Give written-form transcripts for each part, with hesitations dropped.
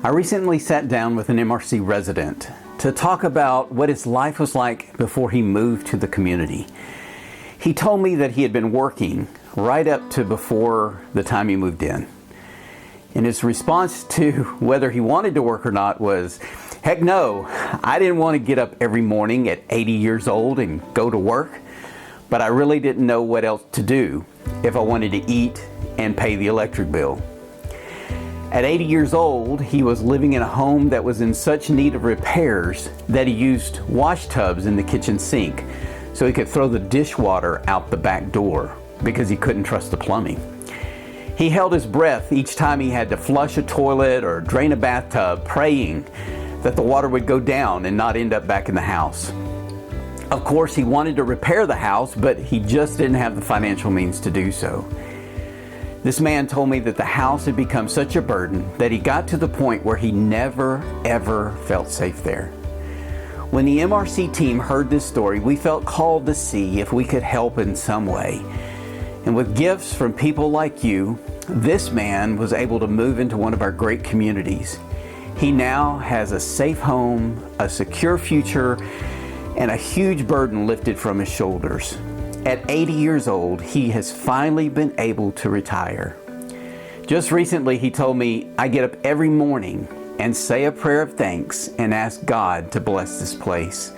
I recently sat down with an MRC resident to talk about what his life was like before he moved to the community. He told me that he had been working right up to before the time he moved in. And his response to whether he wanted to work or not was, heck no, I didn't want to get up every morning at 80 years old and go to work, but I really didn't know what else to do if I wanted to eat and pay the electric bill. At 80 years old, he was living in a home that was in such need of repairs that he used wash tubs in the kitchen sink so he could throw the dishwater out the back door because he couldn't trust the plumbing. He held his breath each time he had to flush a toilet or drain a bathtub, praying that the water would go down and not end up back in the house. Of course, he wanted to repair the house, but he just didn't have the financial means to do so. This man told me that the house had become such a burden that he got to the point where he never, ever felt safe there. When the MRC team heard this story, we felt called to see if we could help in some way. And with gifts from people like you, this man was able to move into one of our great communities. He now has a safe home, a secure future, and a huge burden lifted from his shoulders. At 80 years old, he has finally been able to retire. Just recently, he told me, I get up every morning and say a prayer of thanks and ask God to bless this place.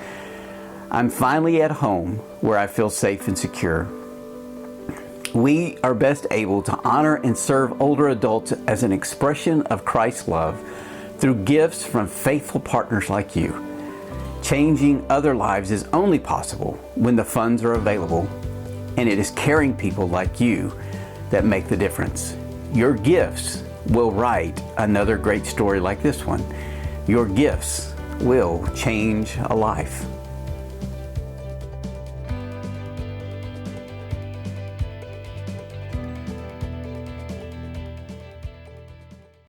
I'm finally at home where I feel safe and secure. We are best able to honor and serve older adults as an expression of Christ's love through gifts from faithful partners like you. Changing other lives is only possible when the funds are available, and it is caring people like you that make the difference. Your gifts will write another great story like this one. Your gifts will change a life.